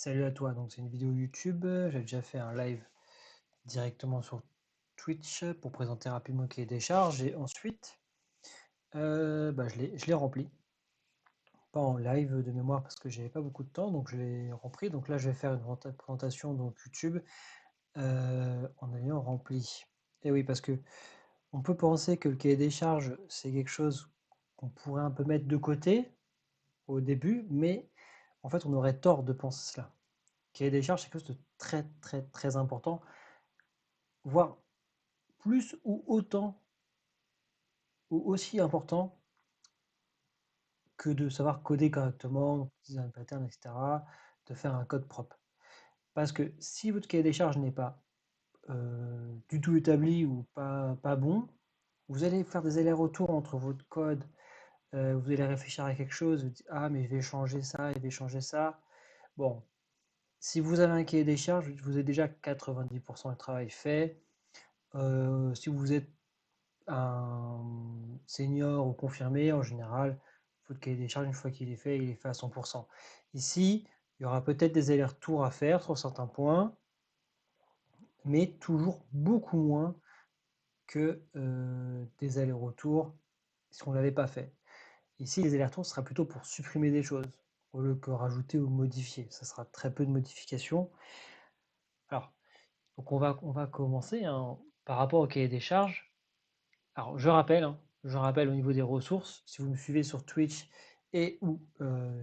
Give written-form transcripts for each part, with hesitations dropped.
Salut à toi, donc c'est une vidéo YouTube. J'ai déjà fait un live directement sur Twitch pour présenter rapidement le cahier des charges et ensuite je l'ai rempli. Pas en live de mémoire parce que j'avais pas beaucoup de temps, donc je l'ai rempli. Donc là je vais faire une présentation donc YouTube en ayant rempli. Et oui, parce que on peut penser que le cahier des charges c'est quelque chose qu'on pourrait un peu mettre de côté au début, mais en fait on aurait tort de penser cela. Cahier des charges, c'est quelque chose de très très très important, voire plus ou autant ou aussi important que de savoir coder correctement, utiliser un pattern, etc., de faire un code propre. Parce que si votre cahier des charges n'est pas du tout établi ou pas bon, vous allez faire des allers-retours entre votre code, vous allez réfléchir à quelque chose, vous dites, ah mais je vais changer ça, je vais changer ça. Bon, si vous avez un cahier des charges, vous avez déjà 90% du travail fait. Si vous êtes un senior ou confirmé, en général, votre cahier des charges, une fois qu'il est fait, il est fait à 100%. Ici, il y aura peut-être des allers-retours à faire sur certains points, mais toujours beaucoup moins que des allers-retours si on ne l'avait pas fait. Ici, les allers-retours sera plutôt pour supprimer des choses, au lieu que rajouter ou modifier. Ça sera très peu de modifications. Alors, donc on va commencer hein, par rapport au cahier des charges. Alors, je rappelle au niveau des ressources, si vous me suivez sur Twitch et ou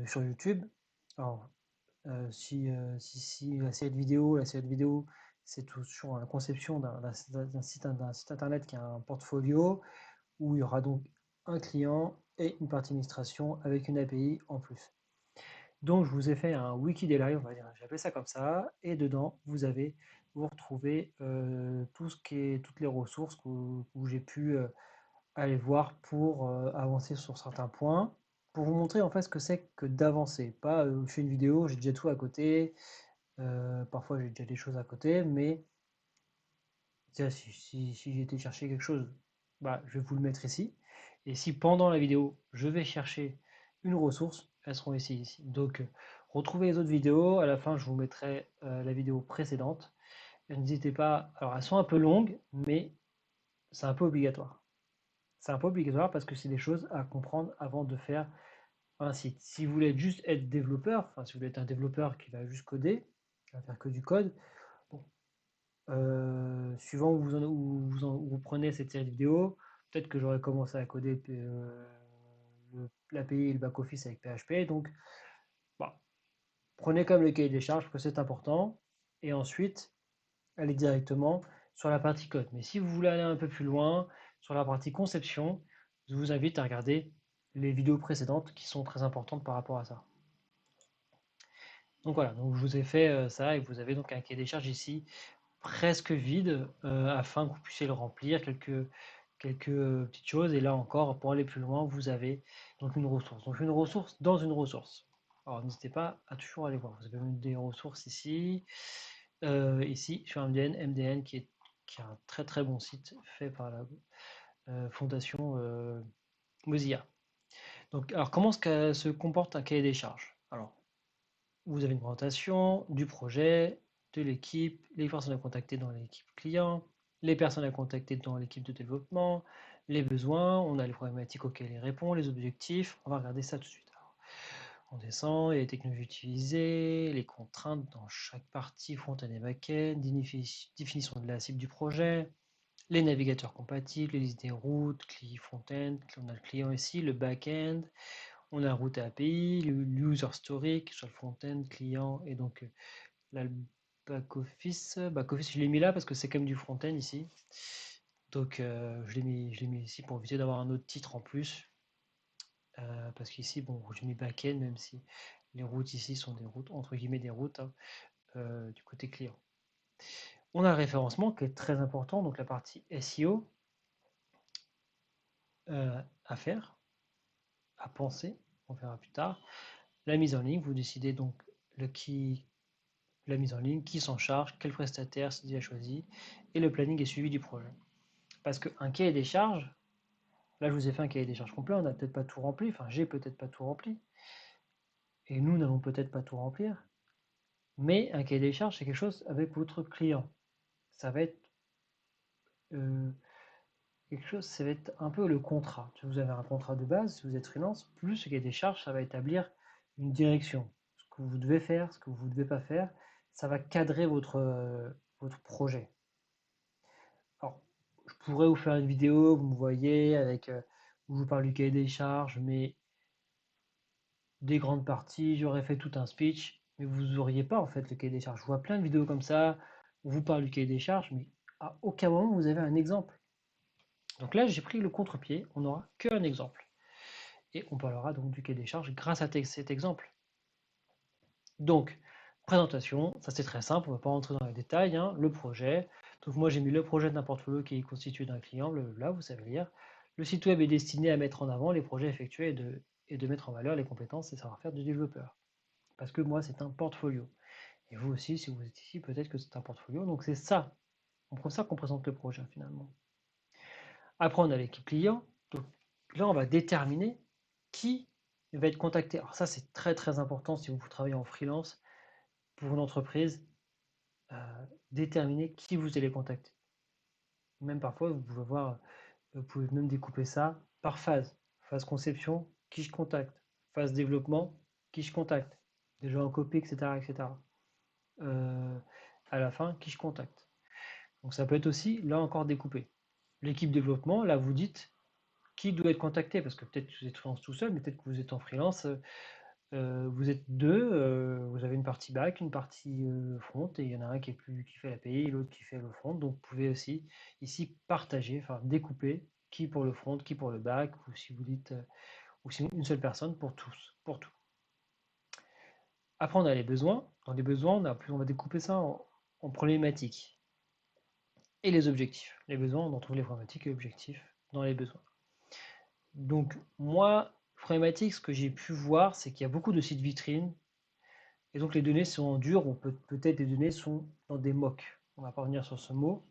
sur YouTube, alors, si la série de vidéos, c'est sur la conception d'un site internet qui a un portfolio où il y aura donc un client et une partie administration avec une API en plus. Donc, je vous ai fait un wiki des lives, on va dire, j'appelle ça comme ça, et dedans, vous retrouvez tout ce qui est, toutes les ressources où j'ai pu aller voir pour avancer sur certains points, pour vous montrer en fait ce que c'est que d'avancer. Pas je fais une vidéo, j'ai déjà tout à côté, parfois j'ai déjà des choses à côté, mais déjà, si j'ai été chercher quelque chose, bah, je vais vous le mettre ici. Et si pendant la vidéo, je vais chercher une ressource, elles seront ici. Donc, retrouvez les autres vidéos. À la fin, je vous mettrai la vidéo précédente. Et n'hésitez pas, alors elles sont un peu longues, mais c'est un peu obligatoire. C'est un peu obligatoire parce que c'est des choses à comprendre avant de faire un site. Si vous voulez juste être développeur, enfin si vous voulez être un développeur qui va juste coder, qui va faire que du code, bon, suivant où vous prenez cette série de vidéos, peut-être que j'aurais commencé à coder l'API et le back-office avec PHP. Donc, bah, prenez comme le cahier des charges, parce que c'est important, et ensuite, allez directement sur la partie code. Mais si vous voulez aller un peu plus loin, sur la partie conception, je vous invite à regarder les vidéos précédentes qui sont très importantes par rapport à ça. Donc voilà, donc je vous ai fait ça et vous avez donc un cahier des charges ici presque vide afin que vous puissiez le remplir, quelques petites choses. Et là encore, pour aller plus loin, vous avez donc une ressource. Donc une ressource dans une ressource. Alors n'hésitez pas à toujours aller voir. Vous avez même des ressources ici. Ici, sur MDN qui est un très très bon site fait par la fondation Mozilla. Donc, alors comment se comporte un cahier des charges? Alors, vous avez une présentation du projet, de l'équipe, les personnes à contacter dans l'équipe client, les personnes à contacter dans l'équipe de développement, les besoins, on a les problématiques auxquelles il répond, les objectifs. On va regarder ça tout de suite. Alors, on descend, les technologies utilisées, les contraintes dans chaque partie, front-end et back-end, définition de la cible du projet, les navigateurs compatibles, les listes des routes, CLI front-end, on a le client ici, le back-end, on a la route API, le user story, que ce soit le front-end, client, et donc là, le back-office. Back-office, je l'ai mis là parce que c'est quand même du front-end ici. Donc je l'ai mis ici pour éviter d'avoir un autre titre en plus. Parce qu'ici, bon, j'ai mis back-end, même si les routes ici sont des routes, entre guillemets, des routes hein, du côté client. On a le référencement qui est très important, donc la partie SEO à faire, à penser, on verra plus tard. La mise en ligne, vous décidez donc la mise en ligne, qui s'en charge, quel prestataire c'est déjà choisi, et le planning et suivi du projet. Parce qu'un cahier des charges, là je vous ai fait un cahier des charges complet, on n'a peut-être pas tout rempli, enfin j'ai peut-être pas tout rempli, et nous n'allons peut-être pas tout remplir, Mais un cahier des charges, c'est quelque chose avec votre client. Ça va être quelque chose, ça va être un peu le contrat. Si vous avez un contrat de base, si vous êtes freelance, plus ce cahier des charges, ça va établir une direction. Ce que vous devez faire, ce que vous ne devez pas faire, ça va cadrer votre projet. Alors, je pourrais vous faire une vidéo, vous me voyez, avec où je vous parle du cahier des charges, mais des grandes parties, j'aurais fait tout un speech, mais vous n'auriez pas en fait le cahier des charges. Je vois plein de vidéos comme ça, où vous parle du cahier des charges, mais à aucun moment vous avez un exemple. Donc là, j'ai pris le contre-pied, on n'aura qu'un exemple. Et on parlera donc du cahier des charges grâce à cet exemple. Donc, présentation, ça c'est très simple, on ne va pas rentrer dans les détails, hein, le projet. Donc moi j'ai mis le projet d'un portfolio qui est constitué d'un client, là vous savez lire. Le site web est destiné à mettre en avant les projets effectués et de mettre en valeur les compétences et savoir-faire du développeur. Parce que moi c'est un portfolio. Et vous aussi, si vous êtes ici, peut-être que c'est un portfolio. Donc c'est ça, comme ça qu'on présente le projet finalement. Après on a l'équipe client. Donc là on va déterminer qui va être contacté. Alors ça c'est très très important si vous travaillez en freelance pour une entreprise, déterminer qui vous allez contacter. Même parfois, vous pouvez voir, vous pouvez même découper ça par phase. Phase conception, qui je contacte. Phase développement, qui je contacte. Déjà en copie, etc. etc. Euh, à la fin, qui je contacte. Donc ça peut être aussi, là encore, découpé. L'équipe développement, là, vous dites qui doit être contacté, parce que peut-être que vous êtes freelance tout seul, mais peut-être que vous êtes en freelance, vous êtes deux, vous avez une partie back, une partie front, et il y en a un qui fait l'API et l'autre qui fait le front. Donc vous pouvez aussi ici partager, enfin découper qui pour le front, qui pour le back, ou si vous dites, ou si une seule personne pour tous, pour tout. Après on a les besoins. Dans les besoins, on va découper ça en problématiques et les objectifs. Les besoins, on en trouve les problématiques et objectifs dans les besoins. Donc moi, problématique, ce que j'ai pu voir, c'est qu'il y a beaucoup de sites vitrines. Et donc les données sont en dur, ou peut-être les données sont dans des mocks. On va pas revenir sur ce mot,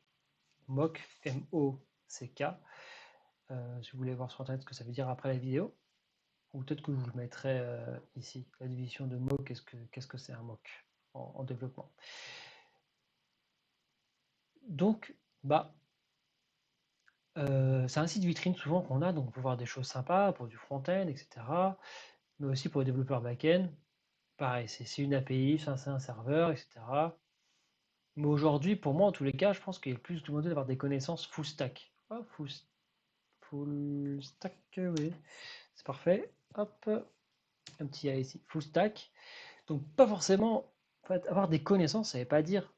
mock, M-O-C-K. Si vous voulez voir sur internet ce que ça veut dire après la vidéo, ou peut-être que je vous le mettrai ici, la division de mock, qu'est-ce que c'est un mock en développement. Donc, c'est un site vitrine souvent qu'on a, donc on peut voir des choses sympas pour du front-end, etc. Mais aussi pour les développeurs back-end. Pareil, c'est une API, c'est un serveur, etc. Mais aujourd'hui, pour moi, en tous les cas, je pense qu'il est plus demandé d'avoir des connaissances full stack. Oh, full stack, oui, c'est parfait. Hop, un petit A ici, full stack. Donc, pas forcément, en fait, avoir des connaissances, ça ne veut pas dire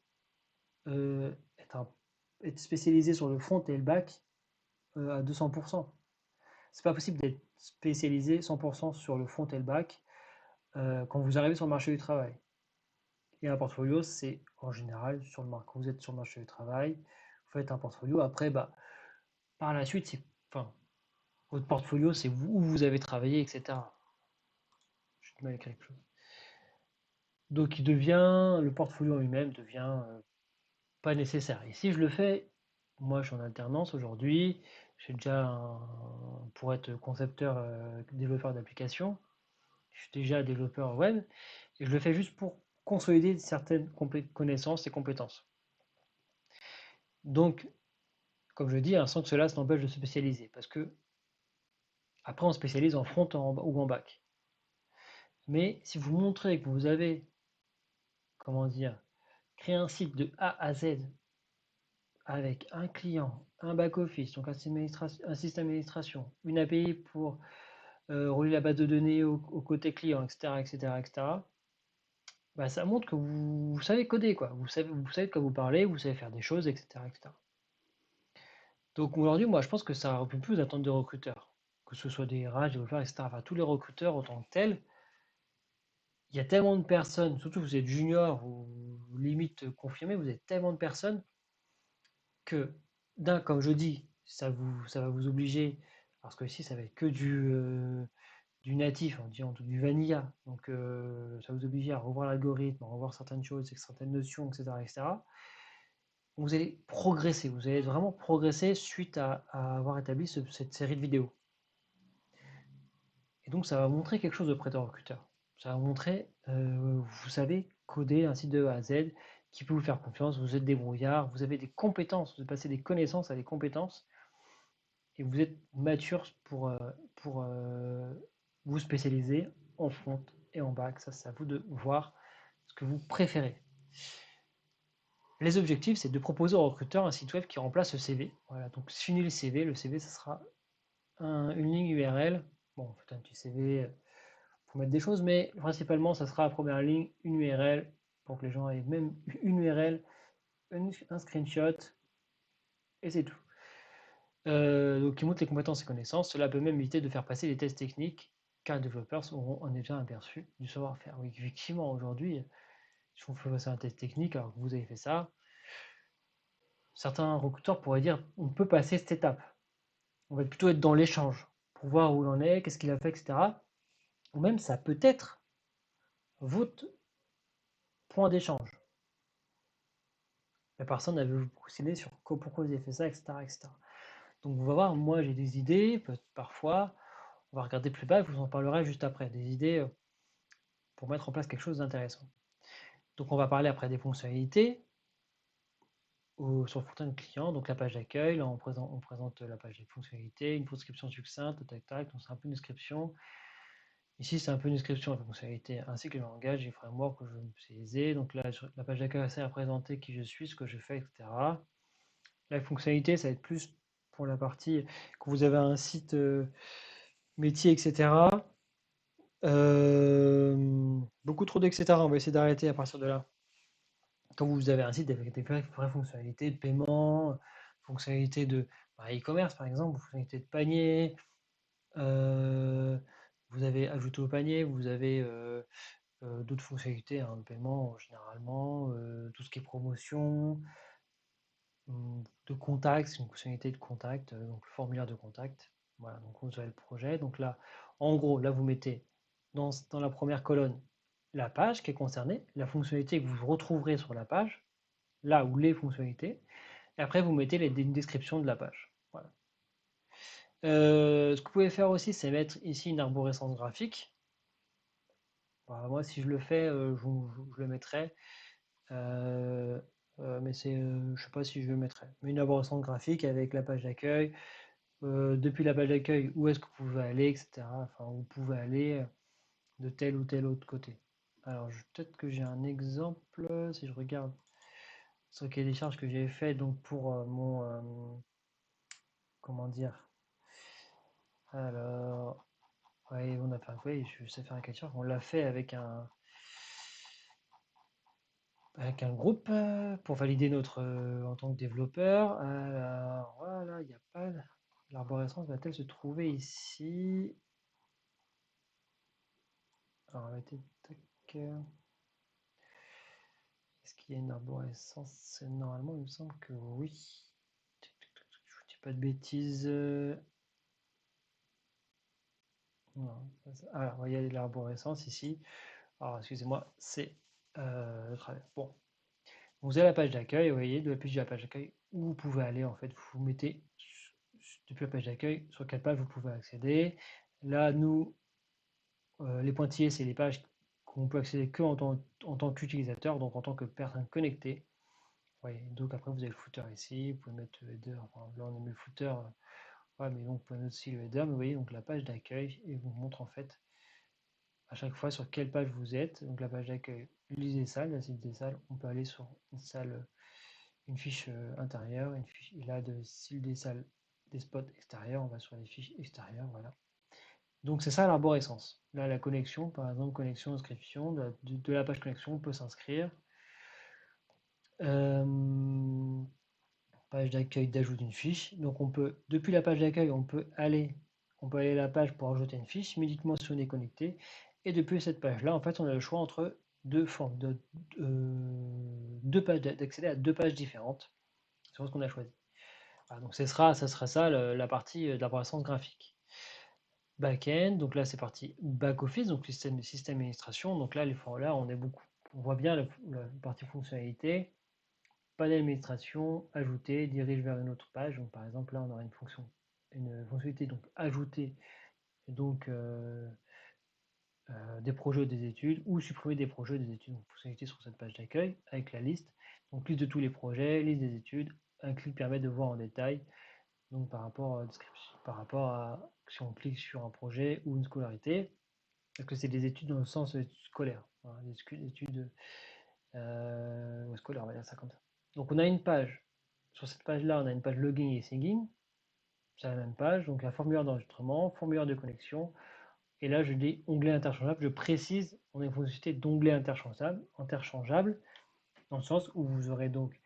euh, être, être spécialisé sur le front et le back à 200%. C'est pas possible d'être spécialisé 100% sur le front et le back quand vous arrivez sur le marché du travail. Et un portfolio, c'est en général sur le marché. Quand vous êtes sur le marché du travail, vous faites un portfolio. Après, par la suite, enfin, votre portfolio, c'est où vous avez travaillé, etc. Je suis mal écrire quelque chose. Donc, le portfolio en lui-même devient pas nécessaire. Et si je le fais, moi, je suis en alternance aujourd'hui. J'ai déjà pour être concepteur, développeur d'application. Je suis déjà développeur web et je le fais juste pour consolider certaines connaissances et compétences. Donc, comme je dis, sans que cela n'empêche de se spécialiser. Parce que après, on spécialise en front ou en back. Mais si vous montrez que vous avez, comment dire, créé un site de A à Z avec un client, un back-office, donc un système d'administration, une API pour relier la base de données au côté client, etc., etc., etc., ça montre que vous savez coder, quoi. Vous savez de quoi vous parlez, vous savez faire des choses, etc., etc. Donc aujourd'hui, moi, je pense que ça remplit plus d'attentes de recruteurs, que ce soit des RH, des développeurs, etc. Enfin, tous les recruteurs en tant que tels. Il y a tellement de personnes, surtout vous êtes junior ou limite confirmé, vous êtes tellement de personnes que, comme je dis, ça va vous obliger, parce que ici ça va être que du natif, on dit du vanilla, donc ça vous oblige à revoir l'algorithme, à revoir certaines choses, certaines notions, etc., etc. Vous allez progresser, vous allez vraiment progresser suite à avoir établi cette série de vidéos. Et donc ça va montrer quelque chose auprès de recruteur. Ça va montrer, vous savez coder un site de A à Z qui peut vous faire confiance, vous êtes débrouillard, vous avez des compétences, vous passez des connaissances à des compétences et vous êtes mature pour vous spécialiser en front et en back. Ça, c'est à vous de voir ce que vous préférez. Les objectifs, c'est de proposer au recruteur un site web qui remplace le CV. Voilà, donc fini le CV. Le CV, ça sera une ligne URL. Bon, en fait, un petit CV pour mettre des choses, mais principalement, ça sera la première ligne, une URL, pour que les gens aient même une URL, un screenshot, et c'est tout. Donc, qui montre les compétences et connaissances. Cela peut même éviter de faire passer les tests techniques, car les développeurs auront un déjà aperçu du savoir-faire. Oui, effectivement, aujourd'hui, si on fait passer un test technique, alors que vous avez fait ça, certains recruteurs pourraient dire on peut passer cette étape. On va plutôt être dans l'échange pour voir où l'on est, qu'est-ce qu'il a fait, etc. Ou même ça peut être votre point d'échange. La personne avait vous procéder sur pourquoi vous avez fait ça, etc., etc. Donc on va voir, moi j'ai des idées, parfois, on va regarder plus bas, je vous en parlerai juste après, des idées pour mettre en place quelque chose d'intéressant. Donc on va parler après des fonctionnalités sur le front-end client, donc la page d'accueil, là on présente la page des fonctionnalités, une description succincte, tac tac, donc c'est un peu une description. Ici c'est un peu une description de la fonctionnalité ainsi que le langage et framework que je vais utiliser. Donc là sur la page d'accueil c'est à présenter qui je suis, ce que je fais, etc. La fonctionnalité ça va être plus pour la partie que vous avez un site métier, etc. Beaucoup trop d'etc. On va essayer d'arrêter à partir de là. Quand vous avez un site avec des vraies fonctionnalités de paiement, fonctionnalités de e-commerce par exemple, fonctionnalités de panier, vous avez ajouté au panier, vous avez d'autres fonctionnalités de paiement généralement, tout ce qui est promotion, de contact, c'est une fonctionnalité de contact, donc le formulaire de contact. Voilà, donc vous avez le projet. Donc là, en gros, là vous mettez dans la première colonne la page qui est concernée, la fonctionnalité que vous retrouverez sur la page, là où les fonctionnalités, et après vous mettez une description de la page. Voilà. Ce que vous pouvez faire aussi, c'est mettre ici une arborescence graphique. Voilà, moi, si je le fais, je le mettrai. Mais je sais pas si je le mettrai. Mais une arborescence graphique avec la page d'accueil. Depuis la page d'accueil, où est-ce que vous pouvez aller, etc. Enfin, vous pouvez aller de tel ou tel autre côté. Alors, peut-être que j'ai un exemple, si je regarde sur le cahier des charges que j'ai fait donc pour comment dire, alors, ouais, on a fait, oui, je sais faire un cahier de charges, on l'a fait avec un groupe pour valider notre en tant que développeur. Alors, voilà, il n'y a pas l'arborescence va-t-elle se trouver ici? Alors, tac. Est-ce qu'il y a une arborescence? Normalement, il me semble que oui. Je ne dis pas de bêtises. Non, alors, il y a de l'arborescence ici. Alors, excusez-moi, c'est le travers. Bon, vous avez la page d'accueil, vous voyez, depuis la page d'accueil, où vous pouvez aller, en fait, vous mettez depuis la page d'accueil sur quelle page vous pouvez accéder. Là, nous, les pointillés, c'est les pages qu'on peut accéder que en tant qu'utilisateur, donc en tant que personne connectée. Ouais, donc après, vous avez le footer ici, vous pouvez mettre le header, enfin, là on a mis le footer, ouais, mais donc vous pouvez mettre aussi le header, mais vous voyez donc la page d'accueil et vous montre en fait à chaque fois sur quelle page vous êtes. Donc la page d'accueil, lisez salles, la site des salles, on peut aller sur une salle, une fiche intérieure, une fiche, et là de style des salles, des spots extérieurs, on va sur les fiches extérieures, voilà. Donc c'est ça l'arborescence. Là la connexion, par exemple connexion, inscription, de la page connexion, on peut s'inscrire. Page d'accueil d'ajout d'une fiche. Donc on peut, depuis la page d'accueil, on peut aller à la page pour ajouter une fiche, mais uniquement si on est connecté. Et depuis cette page-là, en fait, on a le choix entre deux formes, deux pages, d'accéder à deux pages différentes sur ce qu'on a choisi. Voilà, donc ça sera ça la partie de la reconnaissance graphique. Back-end, donc là c'est parti back-office, donc système administration. Donc là, on voit bien la partie fonctionnalité. Panel administration, ajouter, dirige vers une autre page. Donc par exemple là on aura une fonctionnalité donc ajouter, donc des projets ou des études, ou supprimer des projets ou des études. Donc, fonctionnalité sur cette page d'accueil avec la liste. Donc liste de tous les projets, liste des études. Un clic permet de voir en détail. Donc par rapport à description, par rapport à si on clique sur un projet ou une scolarité, parce que c'est des études dans le sens scolaire, hein, des études scolaires, on va dire ça comme ça. Donc on a une page. Sur cette page-là, on a une page login et sign-in. C'est la même page, donc un formulaire d'enregistrement, formulaire de connexion, et là je dis onglet interchangeable, je précise, on a une fonctionnalité d'onglet interchangeable, dans le sens où vous aurez donc,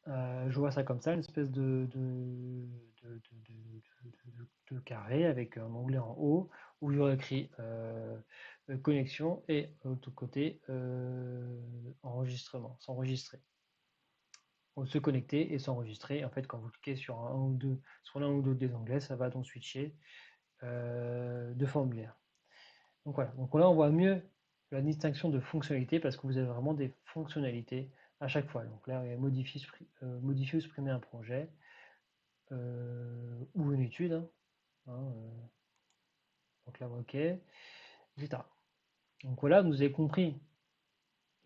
je vois ça comme ça, une espèce de carré avec un onglet en haut, où il y aura écrit connexion et de l'autre côté enregistrement, s'enregistrer. Se connecter et s'enregistrer. En fait, quand vous cliquez sur l'un ou deux des onglets, ça va donc switcher de formulaire. Donc voilà, donc là on voit mieux la distinction de fonctionnalités parce que vous avez vraiment des fonctionnalités à chaque fois. Donc là, modifier, modifier ou supprimer un projet ou une étude. Donc là, OK, etc. Donc voilà, vous avez compris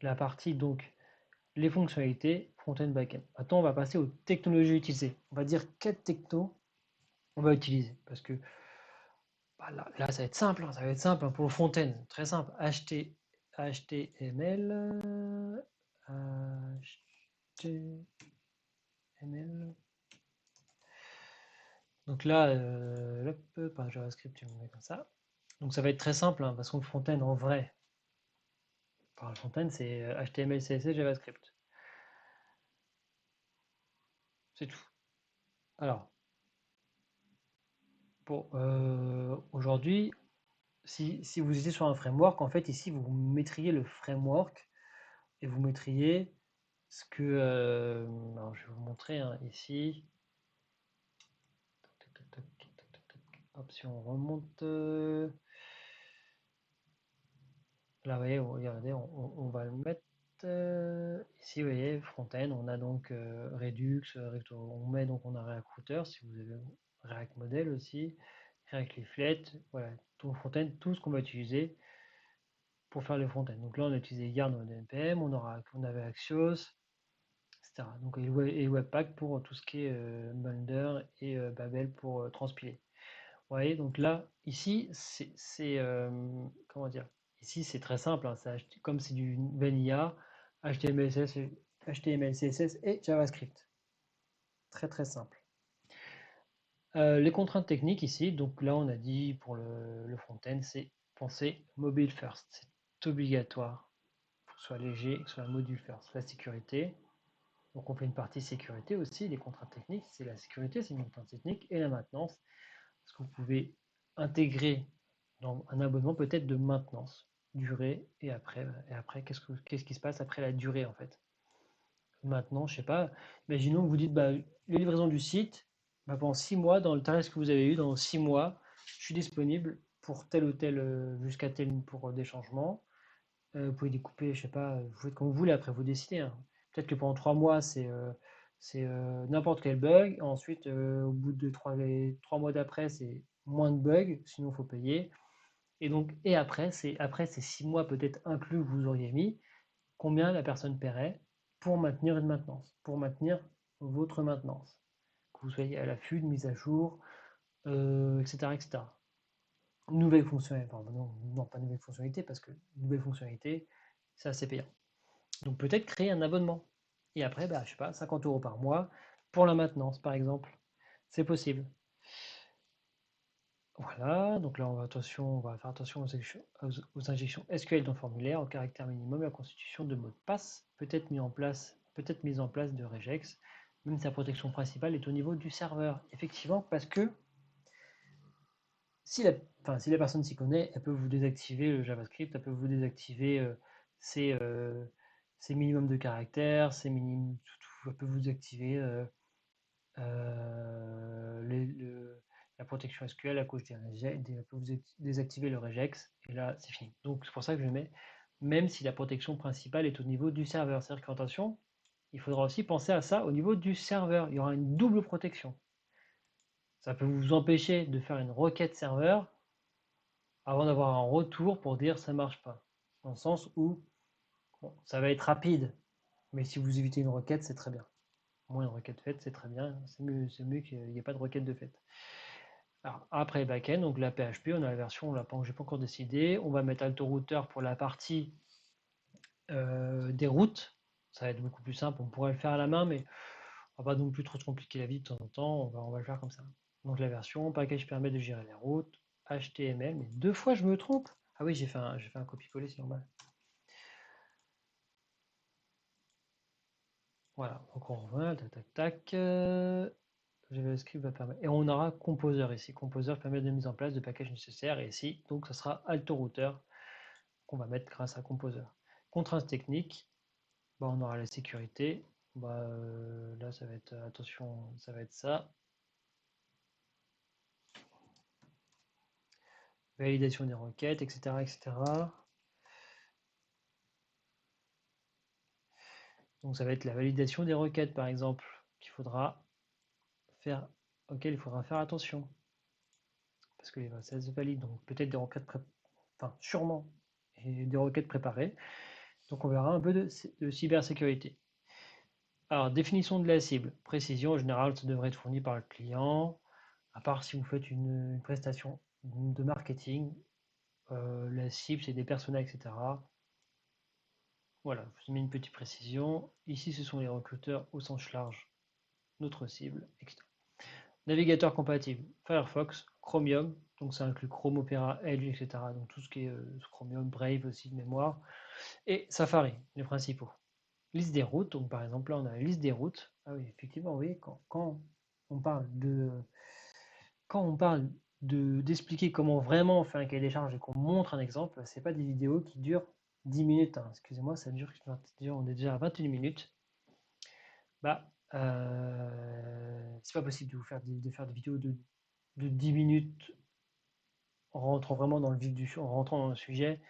la partie, donc les fonctionnalités front-end, back-end. Maintenant, on va passer aux technologies utilisées. On va dire quelle techno on va utiliser parce que bah là, ça va être simple, ça va être simple pour le front-end, très simple. HTML, HTML. Donc là, hop, par JavaScript, tu me mets comme ça. Donc ça va être très simple, parce que le front-end, en vrai, le front-end, c'est HTML, CSS, JavaScript. C'est tout. Alors, pour aujourd'hui, si vous étiez sur un framework, en fait, ici, vous mettriez le framework et vous mettriez ce que... alors, je vais vous montrer ici. Hop, si on remonte... là, vous voyez, regardez, on va le mettre ici, vous voyez, front-end, on a donc Redux, on met donc on a React Router, si vous avez React Model aussi, React Leaflet, voilà, tout front-end, tout ce qu'on va utiliser pour faire le front-end. Donc là, on a utilisé Yarn ou NPM, on avait Axios, etc. Donc, et Webpack pour tout ce qui est Blender et Babel pour transpiler. Vous voyez, donc là, ici, c'est comment dire, ici c'est très simple, comme c'est du vanilla, HTML, CSS et JavaScript. Très très simple. Les contraintes techniques ici, donc là on a dit pour le front-end, c'est penser mobile first. C'est obligatoire, que ce soit léger, que ce soit mobile first. La sécurité, donc on fait une partie sécurité aussi, les contraintes techniques, c'est la sécurité, c'est une contrainte technique, et la maintenance, parce que vous pouvez intégrer dans un abonnement peut-être de maintenance, durée, et après qu'est-ce qui se passe après la durée en fait. Maintenant, je sais pas, imaginons que vous dites, les livraisons du site, pendant 6 mois, dans le tarif que vous avez eu, dans 6 mois, je suis disponible pour tel ou tel, jusqu'à tel pour des changements. Vous pouvez découper, je sais pas, vous faites comme vous voulez, après vous décidez, hein. Peut-être que pendant 3 mois, c'est n'importe quel bug. Ensuite, au bout de 3 mois d'après, c'est moins de bugs, sinon il faut payer. Et donc, et après, ces 6 mois peut-être inclus que vous auriez mis, combien la personne paierait pour maintenir une maintenance, pour maintenir votre maintenance. Que vous soyez à l'affût de mise à jour, etc., etc. Nouvelle fonctionnalité, non, pas nouvelle fonctionnalité, parce que nouvelle fonctionnalité, c'est assez payant. Donc peut-être créer un abonnement. Et après, je sais pas, 50 € par mois pour la maintenance, par exemple. C'est possible. Voilà, donc là on va faire attention aux injections SQL dans le formulaire, au caractère minimum, la constitution de mots de passe peut être mise en place de regex, même si la protection principale est au niveau du serveur. Effectivement, parce que si la personne s'y connaît, elle peut vous désactiver le JavaScript, elle peut vous désactiver ses, minimums de caractères, elle peut vous activer la protection SQL à cause vous désactiver le regex, et là c'est fini. Donc c'est pour ça que je mets, même si la protection principale est au niveau du serveur. C'est-à-dire qu'attention, il faudra aussi penser à ça au niveau du serveur. Il y aura une double protection. Ça peut vous empêcher de faire une requête serveur, avant d'avoir un retour pour dire ça marche pas. Dans le sens où bon, ça va être rapide, mais si vous évitez une requête, c'est très bien. Moins une requête faite, c'est très bien. C'est mieux qu'il n'y ait pas de requête de fait. Alors, après backend, donc la PHP, on a la version, j'ai pas encore décidé. On va mettre AltoRouter pour la partie des routes. Ça va être beaucoup plus simple. On pourrait le faire à la main, mais on va pas non plus trop compliquer la vie de temps en temps. On va le faire comme ça. Donc la version, package permet de gérer les routes, HTML. Mais 2 fois, je me trompe. Ah oui, j'ai fait un copier-coller, c'est normal. Voilà, donc on revient, tac, tac, tac. JavaScript va permettre. Et on aura Composer ici. Composer permet de mise en place de packages nécessaires. Et ici, donc, ça sera AltoRouter qu'on va mettre grâce à Composer. Contraintes techniques, bah, on aura la sécurité. Bah, là, ça va être, attention, ça va être ça. Validation des requêtes, etc., etc. Donc, ça va être la validation des requêtes, par exemple, qu'il faudra faire, auquel il faudra faire attention. Parce que ça se valide. Donc, peut-être des requêtes, enfin, sûrement, et des requêtes préparées. Donc, on verra un peu de cybersécurité. Alors, définition de la cible. Précision, en général, ça devrait être fourni par le client, à part si vous faites une prestation de marketing. La cible, c'est des personas, etc. Voilà, je vous mets une petite précision. Ici, ce sont les recruteurs au sens large, notre cible, etc. Navigateur compatible, Firefox, Chromium, donc ça inclut Chrome, Opera, Edge, etc. Donc tout ce qui est Chromium, Brave aussi de mémoire, et Safari, les principaux. Liste des routes, donc par exemple là on a la liste des routes. Ah oui, effectivement, oui, quand on parle d'expliquer comment vraiment on fait un cahier des charges et qu'on montre un exemple, c'est pas des vidéos qui durent 10 minutes, hein. Excusez-moi, on est déjà à 21 minutes. Bah, c'est pas possible de de faire des vidéos de 10 minutes en rentrant vraiment dans le vif du en rentrant dans le sujet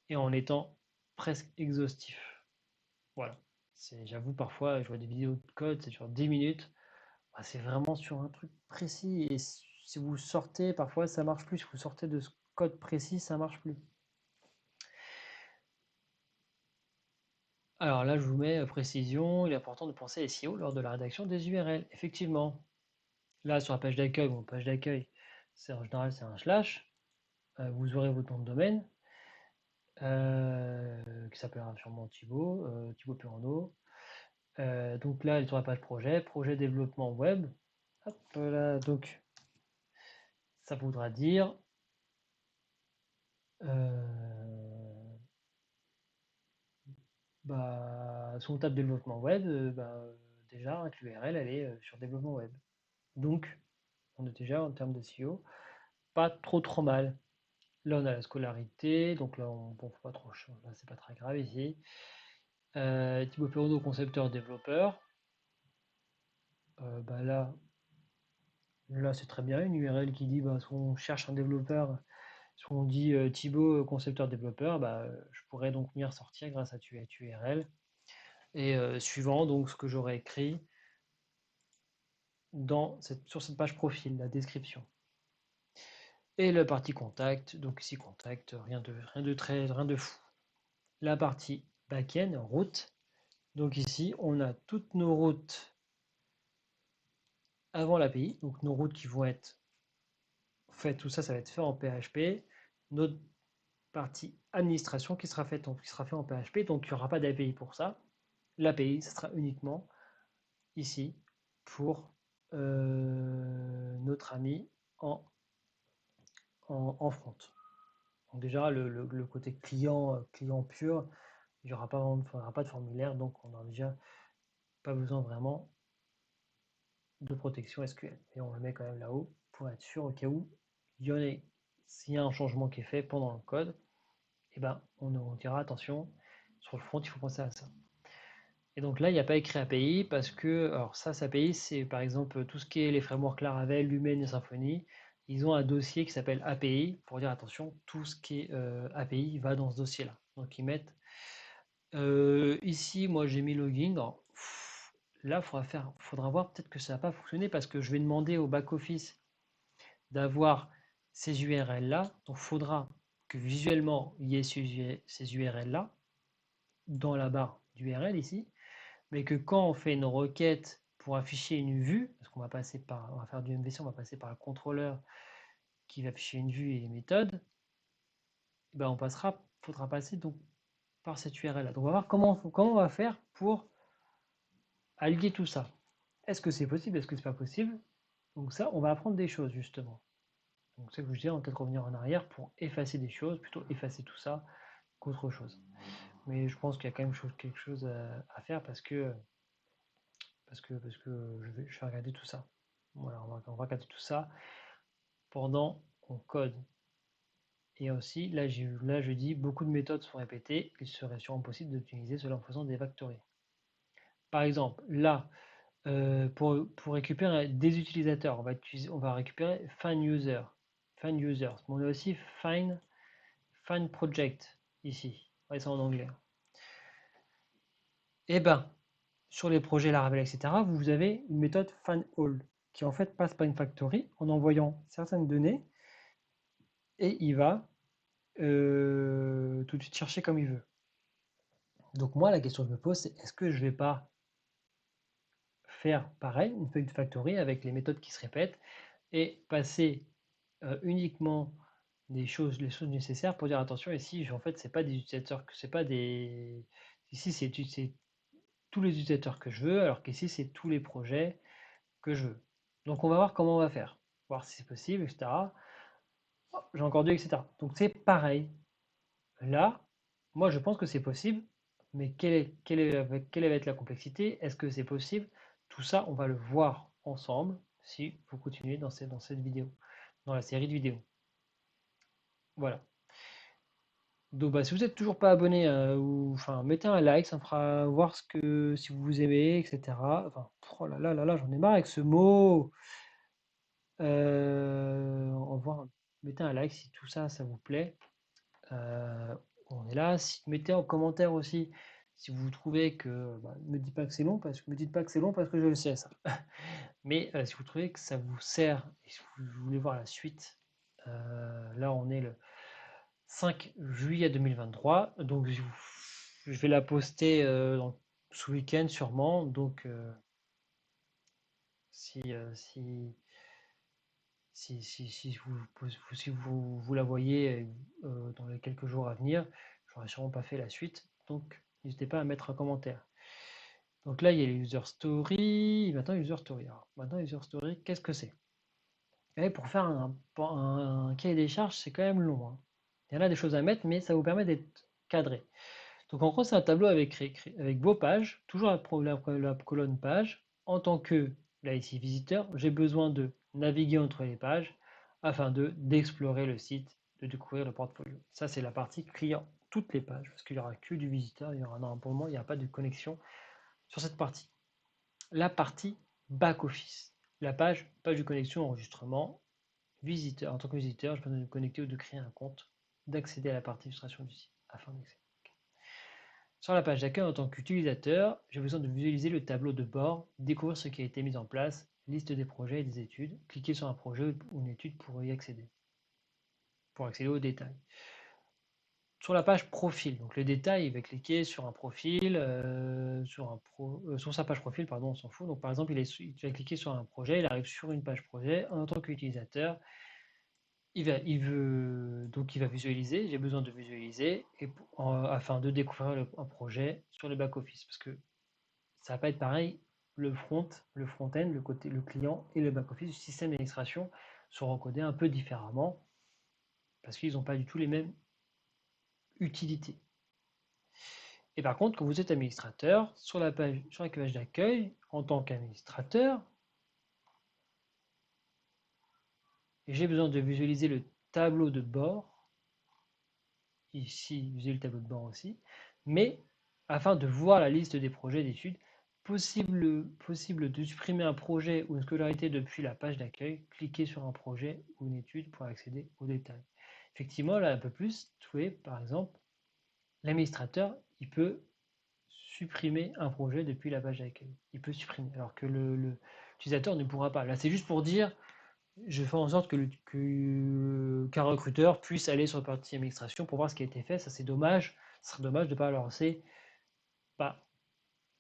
et en étant presque exhaustif. Voilà. J'avoue, parfois, je vois des vidéos de code, c'est sur 10 minutes. Bah, c'est vraiment sur un truc précis. Et si vous sortez, parfois, ça marche plus. Si vous sortez de ce code précis, ça marche plus. Alors là, je vous mets précision. Il est important de penser SEO lors de la rédaction des URL. Effectivement. Là, sur la page d'accueil, page d'accueil, c'est en général, c'est un slash. Vous aurez votre nom de domaine. Qui s'appellera sûrement Thibaut, Thibaut Perronneau. Donc là, sur la page projet, projet développement web. Hop là, donc ça voudra dire si on tape développement web, déjà l'URL elle est sur développement web. Donc on est déjà en termes de SEO pas trop mal. Là on a la scolarité, donc là on ne pas trop, là c'est pas très grave ici. Thibaut Perronneau, concepteur développeur. Là c'est très bien, une URL qui dit si on cherche un développeur, si on dit Thibaut concepteur développeur, je pourrais donc venir sortir grâce à cette URL. Et suivant donc ce que j'aurais écrit sur cette page profil, la description. Et la partie contact, donc ici contact, rien de fou. La partie backend, route. Donc ici, on a toutes nos routes avant l'API, donc nos routes qui vont être faites, tout ça, ça va être fait en PHP. Notre partie administration qui sera faite en PHP, donc il n'y aura pas d'API pour ça. L'API, ce sera uniquement ici pour notre ami en front. Donc déjà, le côté client pur, il n'y aura pas de formulaire, donc on n'a déjà pas besoin vraiment de protection SQL. Et on le met quand même là-haut pour être sûr au cas où s'il y a un changement qui est fait pendant le code, on dira attention, sur le front, il faut penser à ça. Et donc là, il n'y a pas écrit API parce que, alors ça, API, c'est par exemple tout ce qui est les frameworks Laravel, Lumen et Symfony. Ils ont un dossier qui s'appelle API pour dire attention, tout ce qui est API va dans ce dossier-là. Donc ils mettent ici, moi j'ai mis login. Alors, là, faudra voir peut-être que ça n'a pas fonctionné parce que je vais demander au back-office d'avoir ces URL-là. Donc il faudra que visuellement, il y ait ces URL-là dans la barre d'URL ici, mais que quand on fait une requête pour afficher une vue, parce qu'on va on va faire du MVC, on va passer par le contrôleur qui va afficher une vue et les méthodes, ben faudra passer donc par cette URL-là. Donc on va voir comment on va faire pour allier tout ça. Est-ce que c'est possible? Est-ce que c'est pas possible? Donc ça, on va apprendre des choses justement. Donc c'est ce que je disais, on va peut-être revenir en arrière pour effacer des choses, plutôt effacer tout ça qu'autre chose. Mais je pense qu'il y a quand même quelque chose à faire parce que je vais regarder tout ça. Voilà, on va regarder tout ça pendant qu'on code. Et aussi, là je dis, beaucoup de méthodes sont répétées, il serait sûrement possible d'optimiser cela en faisant des factories. Par exemple, là, pour récupérer des utilisateurs, on va récupérer find user, find users. Mais on a aussi find project ici. On va ça en anglais. Et ben, sur les projets Laravel, etc., vous avez une méthode findAll qui en fait passe par une factory en envoyant certaines données et il va tout de suite chercher comme il veut. Donc moi, la question que je me pose, c'est est-ce que je ne vais pas faire pareil, une feuille de factory avec les méthodes qui se répètent et passer uniquement les choses nécessaires pour dire attention, ici, en fait, c'est pas des utilisateurs, que c'est pas des. Ici, c'est tous les utilisateurs que je veux, alors qu'ici, c'est tous les projets que je veux. Donc, on va voir comment on va faire, voir si c'est possible, etc. Oh, j'ai encore dit, etc. Donc, c'est pareil. Là, moi, je pense que c'est possible, mais quelle va être la complexité? Est-ce que c'est possible? Tout ça, on va le voir ensemble si vous continuez dans cette vidéo, dans la série de vidéos. Voilà. Donc, bah, si vous n'êtes toujours pas abonné, ou, enfin, mettez un like, ça me fera voir si vous aimez, etc. Enfin, oh là là là là, j'en ai marre avec ce mot. Au revoir. Mettez un like si tout ça, ça vous plaît. On est là. Mettez en commentaire aussi si vous trouvez que, bah, ne me dites pas que c'est long, me dites pas que c'est long parce que je le sais ça. Mais si vous trouvez que ça vous sert et si vous voulez voir la suite, là on est le 5 juillet 2023, donc je vais la poster ce week-end sûrement, donc si, si vous la voyez dans les quelques jours à venir, j'aurais sûrement pas fait la suite, donc n'hésitez pas à mettre un commentaire. Donc là il y a les user story, maintenant user story. Alors, maintenant user story, qu'est-ce que c'est? Et pour faire un cahier des charges, c'est quand même long, hein. Il y en a des choses à mettre, mais ça vous permet d'être cadré. Donc en gros, c'est un tableau avec vos pages, toujours la colonne page. En tant que, là ici, visiteur, j'ai besoin de naviguer entre les pages afin d'explorer le site, de découvrir le portfolio. Ça, c'est la partie client, toutes les pages, parce qu'il n'y aura que du visiteur, il y aura, non, pour le moment, il n'y a pas de connexion sur cette partie. La partie back-office, la page de connexion, enregistrement, visiteur. En tant que visiteur, je peux me connecter ou de créer un compte, d'accéder à la partie illustration du site afin d'accéder. Sur la page d'accueil en tant qu'utilisateur, j'ai besoin de visualiser le tableau de bord, découvrir ce qui a été mis en place, liste des projets et des études, cliquer sur un projet ou une étude pour y accéder, pour accéder aux détails. Sur la page profil, donc les détails, il va cliquer sur un profil, sur sa page profil, pardon, on s'en fout. Donc par exemple, il va cliquer sur un projet, il arrive sur une page projet en tant qu'utilisateur, il va visualiser, j'ai besoin de visualiser afin de découvrir un projet sur le back-office. Parce que ça va pas être pareil, le front-end, le client et le back-office du système d'administration sont encodés un peu différemment parce qu'ils n'ont pas du tout les mêmes utilités. Et par contre, quand vous êtes administrateur, sur la page d'accueil, en tant qu'administrateur, j'ai besoin de visualiser le tableau de bord. Ici, visualiser le tableau de bord aussi. Mais afin de voir la liste des projets d'études, possible de supprimer un projet ou une scolarité depuis la page d'accueil, cliquer sur un projet ou une étude pour accéder aux détails. Effectivement, là un peu plus, vous voyez, par exemple, l'administrateur, il peut supprimer un projet depuis la page d'accueil. Il peut supprimer, alors que l'utilisateur ne pourra pas. Là, c'est juste pour dire, je fais en sorte qu'un recruteur puisse aller sur la partie administration pour voir ce qui a été fait. Ça, c'est dommage. Ce serait dommage de ne pas leur lancer bah,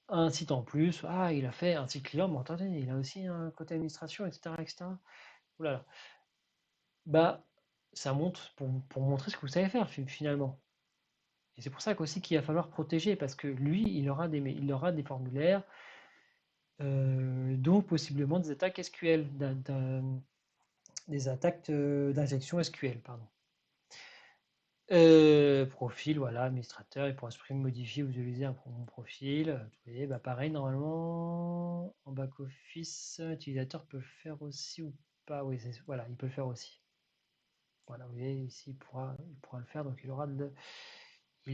un site en plus. Ah, il a fait un site client, mais attendez, il a aussi un côté administration, etc., etc. Ouh là là. Bah, ça montre pour montrer ce que vous savez faire finalement. Et c'est pour ça qu'aussi qu'il va falloir protéger, parce que lui, il aura des formulaires, donc possiblement des attaques SQL, des attaques d'injection SQL, pardon. Profil, voilà, administrateur, il pourra supprimer, modifier ou visualiser un profil. Vous voyez, bah pareil, normalement, en back-office, l'utilisateur peut le faire aussi ou pas. Oui, voilà, il peut le faire aussi. Voilà, vous voyez, ici, il pourra le faire, donc il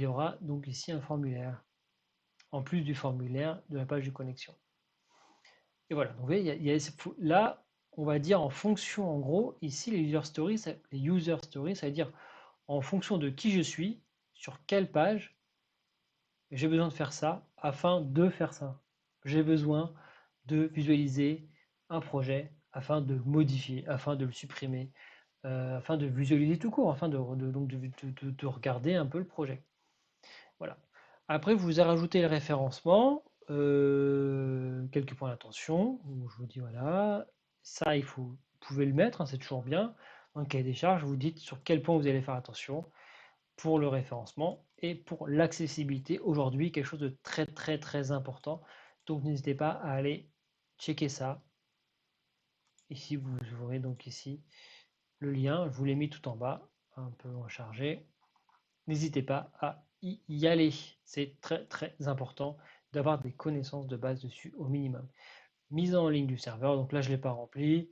y aura donc ici un formulaire, en plus du formulaire de la page de connexion. Et voilà, donc vous voyez, là, on va dire en fonction, en gros, ici, les user stories, ça veut dire en fonction de qui je suis, sur quelle page, j'ai besoin de faire ça afin de faire ça. J'ai besoin de visualiser un projet afin de le modifier, afin de le supprimer, afin de visualiser tout court, afin de regarder un peu le projet. Voilà. Après, vous avez rajouté le référencement, quelques points d'attention, où je vous dis voilà, ça vous pouvez le mettre, hein, c'est toujours bien. Dans le cahier des charges, vous dites sur quel point vous allez faire attention pour le référencement et pour l'accessibilité. Aujourd'hui, quelque chose de très très très important. Donc n'hésitez pas à aller checker ça. Ici, vous aurez donc ici le lien, je vous l'ai mis tout en bas, un peu rechargé. N'hésitez pas à y aller. C'est très très important d'avoir des connaissances de base dessus au minimum. Mise en ligne du serveur, donc là je ne l'ai pas rempli.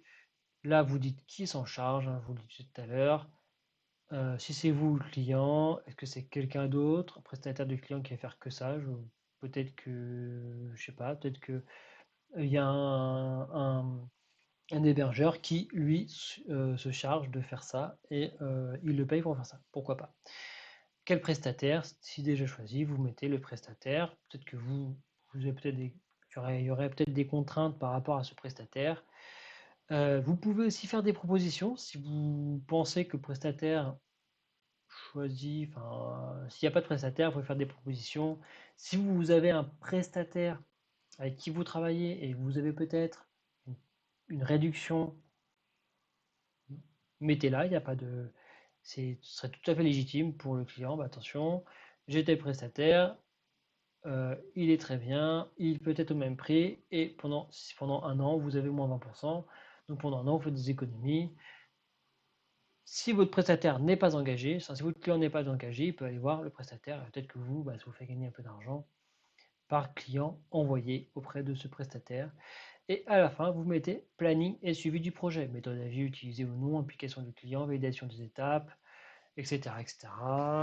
Là vous dites qui s'en charge, hein, je vous le disais tout à l'heure. Si c'est vous le client, est-ce que c'est quelqu'un d'autre, un prestataire du client qui va faire que ça? Peut-être que, je sais pas, peut-être que il y a un hébergeur qui, lui, se charge de faire ça et il le paye pour faire ça. Pourquoi pas? Quel prestataire? Si déjà choisi, vous mettez le prestataire. Peut-être que vous avez peut-être il y aurait peut-être des contraintes par rapport à ce prestataire. Vous pouvez aussi faire des propositions si vous pensez que le prestataire choisi, enfin, s'il n'y a pas de prestataire, vous pouvez faire des propositions. Si vous avez un prestataire avec qui vous travaillez et vous avez peut-être une réduction, mettez-la, il n'y a pas de. Ce serait tout à fait légitime pour le client. Bah, attention, j'ai tel prestataire, il est très bien, il peut être au même prix, et pendant un an, vous avez moins 20%. Donc pendant un an, vous faites des économies. Si votre prestataire n'est pas engagé, si votre client n'est pas engagé, il peut aller voir le prestataire. Peut-être que vous, ça vous fait gagner un peu d'argent par client envoyé auprès de ce prestataire. Et à la fin, vous mettez planning et suivi du projet, méthode agile utilisée ou non, implication du client, validation des étapes, etc. etc.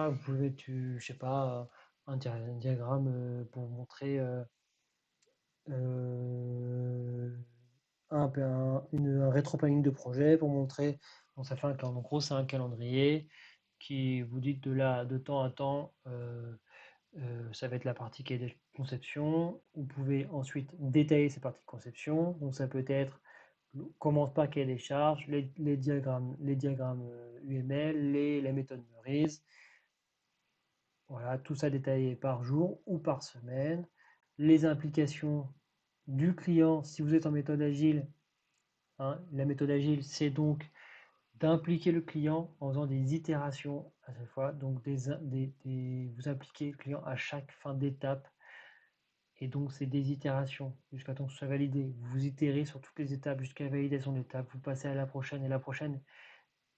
Vous pouvez mettre, je sais pas, un diagramme pour montrer un rétro-planning de projet, pour montrer, bon, ça fait en gros, c'est un calendrier qui vous dit de temps à temps, ça va être la partie qui est de conception. Vous pouvez ensuite détailler ces parties de conception. Donc ça peut être commence par cahier des charges, les diagrammes UML, la méthode Meurize. Voilà, tout ça détaillé par jour ou par semaine. Les implications du client, si vous êtes en méthode agile, hein, la méthode agile, c'est donc d'impliquer le client en faisant des itérations à chaque fois. Donc vous impliquez le client à chaque fin d'étape. Et donc c'est des itérations jusqu'à temps que ce soit validé. Vous itérez sur toutes les étapes jusqu'à la validation de l'étape. Vous passez à la prochaine et la prochaine.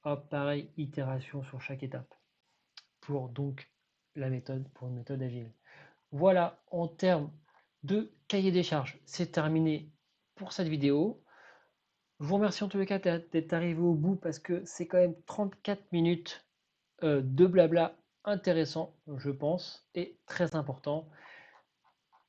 Hop, pareil, itération sur chaque étape. Pour donc pour une méthode agile. Voilà, en termes de cahier des charges, c'est terminé pour cette vidéo. Je vous remercie en tous les cas d'être arrivé au bout parce que c'est quand même 34 minutes de blabla intéressant, je pense, et très important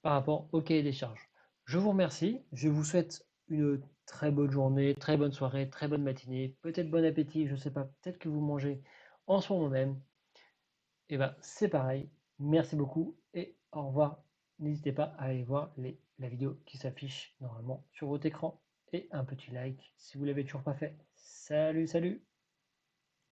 par rapport au cahier des charges. Je vous remercie, je vous souhaite une très bonne journée, très bonne soirée, très bonne matinée, peut-être bon appétit, je ne sais pas, peut-être que vous mangez en ce moment même. Et bien c'est pareil, merci beaucoup et au revoir. N'hésitez pas à aller voir la vidéo qui s'affiche normalement sur votre écran et un petit like si vous ne l'avez toujours pas fait. Salut, salut!